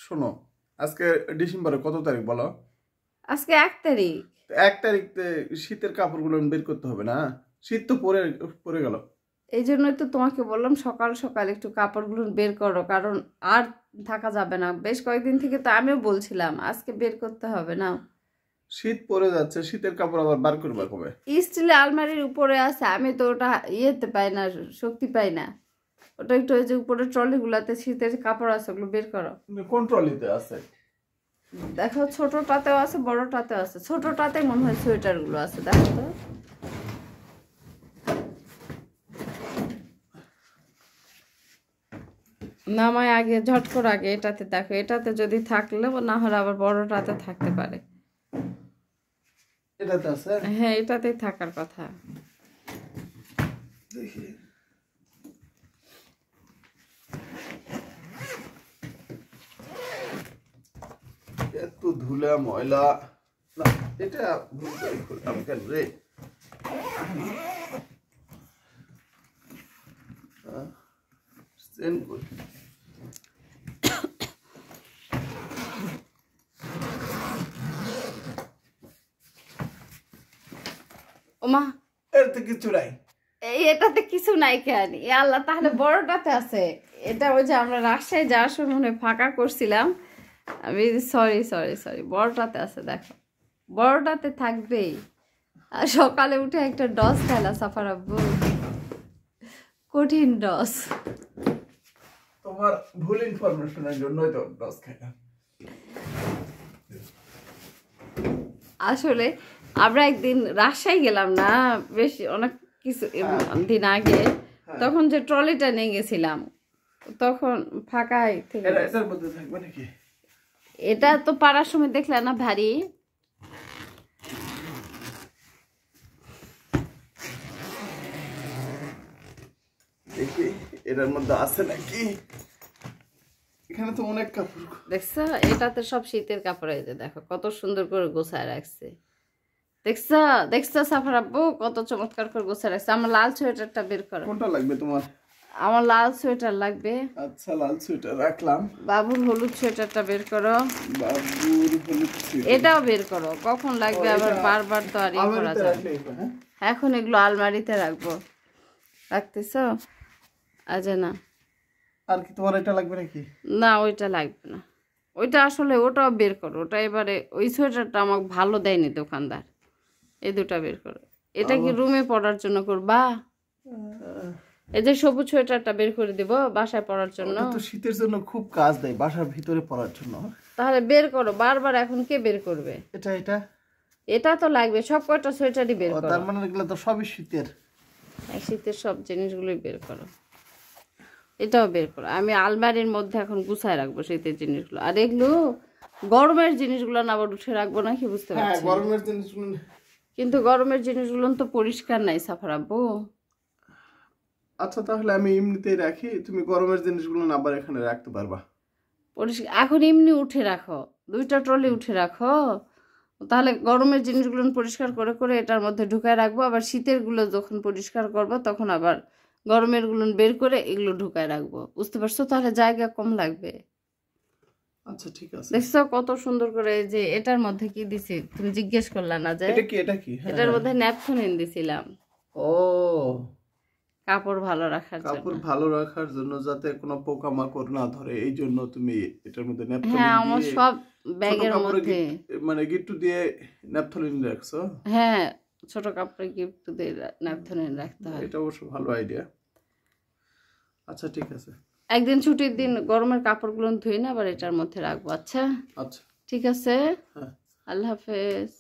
শোনো, আজকে ডিসেম্বরের কত তারিখ বলো? আজকে 1 তারিখ। 1 তারিখতে শীতের কাপড়গুলো বের করতে হবে না? শীত তো পরে পরে গেল। এই জন্যই তো তোমাকে বললাম সকাল সকাল একটু কাপড়গুলো বের করো, কারণ আর থাকা যাবে না। বেশ কয়েকদিন থেকে তো আমিও বলছিলাম আজকে বের করতে হবে না। শীত পরে যাচ্ছে, শীতের কাপড় আবার বার করবে কবে? স্টিলের আলমারির উপরে আছে, আমি তো ওটা ইয়েতে পাই না, শক্তি পাই না। ওটা একটু ওই যে উপরে ট্রলিগুলাতে শীতের কাপড় আছে, ওগুলো বের করো। কোন ট্রলিতে আছে? দেখো, ছোটটাতেও আছে বড়টাতেও আছে। ছোটটাতে মনে হয় সোয়েটার গুলো আছে, দেখো তো। নামায় আগে ঝট করে আগে এটাতে দেখো, এটাতে যদি থাকলে না হলে আবার বড়টাতে থাকতে পারে। এটাতে আছে? হ্যাঁ, এটাতেই থাকার কথা। দেখি এত ধুলা ময়লা। না, এটা ভুল করে করলাম কেন রে? সেন্ড করি। ওমা, এতে কিছু নাই। এটাতে কিছু নাই কেন? আল্লাহ, তাহলে বড়টাতে আছে। এটা ওই যে আমরা রাজশাহী যাওয়ার সময় মনে হয় ফাঁকা করছিলাম আমি। সরি সরি সরি, বড়টাতে আছে দেখো, বড়টাতে থাকবেই। আর সকালে উঠে একটা ডস খাইলা সাফার আব্বু, কঠিন ডস। তোমার ভুল ইনফরমেশনের জন্যই তো ডস খাইলাম। আসলে আমরা একদিন রাজশাহী গেলাম না, বেশ অনেক কিছু দিন আগে, তখন যে ট্রলিটা নিয়ে গেছিলাম তখন ফাঁকাই থেকে। এটার মধ্যে থাকবে নাকি? এটা তো পাড়ার সময় দেখলে না ভারী। দেখি এটার মধ্যে আছে নাকি। এখানে তো অনেক কাপড়। দেখছো, এটাতে সব শীতের কাপড়। এই যে দেখো কত সুন্দর করে গোছায় রাখছে। দেখছো দেখছো সাফার আব্বু, কত চমৎকার করে গোছায় রাখছে। আমার লাল সোয়েটারটা বের করো। কোনটা লাগবে তোমার? আমার লাল সোয়েটার লাগবে। আচ্ছা, লাল সোয়েটার রাখলাম। বাবুর হলুদ সোয়েটারটা বের করো। বাবুর হলুদ সোয়েটার এটাও বের করো, কখন লাগবে আবার বারবার তো আর করা যায় না। এখন এগুলো আলমারিতে রাখবো। রাখতেছ? আচ্ছা, না আর কি তোমার এটা লাগবে নাকি? না, ওইটা লাগবে না। ওইটা আসলে ওটাও বের করো। ওটা এবারে ওই সোয়েটারটা আমাকে ভালো দেয়নি দোকানদার। এই দুটা বের করো। এটা কি রুমে পরার জন্য করবা? এই যে সবুজ সোয়েটারটা বের করে দিব বাসায় পরার জন্য। তো শীতের জন্য খুব কাজ দেয়, বাসার ভিতরে পরার জন্য। তাহলে বের করো, বারবার এখন কে বের করবে? এটা এটা এটা তো লাগবে, সব কয়টা সোয়েটারই বের করো। তার মানে এগুলো তো সবই শীতের। শীতের সব জিনিসগুলোই বের করো। এটাও বের করো। আমি আলমারির মধ্যে এখন গুছায় রাখবো শীতের জিনিসগুলো। আর এগুলো গরমের জিনিসগুলো না আবার উঠে রাখবো নাকি, বুঝতে পারছি। গরমের জিনিসগুলো, কিন্তু গরমের জিনিসগুলো তো পরিষ্কার নাই সাফার আব্বু। আচ্ছা তাহলে আমি এমনিতেই রাখি, তুমি গরমের জিনিসগুলো না আবার এখানে রাখতে পারবা। পরিষ্কার এখন এমনি উঠে রাখো, দুইটা ট্রলি উঠে রাখো। তাহলে গরমের জিনিসগুলো পরিষ্কার করে করে এটার মধ্যে ঢুকায় রাখবো। আবার শীতের গুলো যখন পরিষ্কার করবো তখন আবার গরমের গুলো বের করে এগুলো ঢুকায় রাখবো, বুঝতে পারছো? তাহলে জায়গা কম লাগবে। আচ্ছা ঠিক আছে। দেখছো কত সুন্দর করে। এই যে এটার মধ্যে কি দিছি তুমি জিজ্ঞেস করলা না? যে এটা কি? এটার মধ্যে ন্যাপথলিন দিছিলাম। ও, কাপড় ভালো রাখার জন্য। কাপড় ভালো রাখার জন্য, যাতে কোনো পোকামাকড় না ধরে, এই জন্য তুমি এটার মধ্যে ন্যাপথলিন হ্যাঁ, আমার দিয়ে সব ব্যাগের মধ্যে মানে গিট্টু দিয়ে ন্যাপথলিন রাখছো? হ্যাঁ, ছোট কাপড়ে গিফট দিয়ে ন্যাপথলিন রাখতে হয়। এটা অবশ্য ভালো আইডিয়া। আচ্ছা ঠিক আছে, একদিন ছুটির দিন গরমের কাপড়গুলো ধুই না আবার এটার মধ্যে রাখবো। আচ্ছা আচ্ছা ঠিক আছে। হ্যাঁ। আল্লাহ হাফেজ।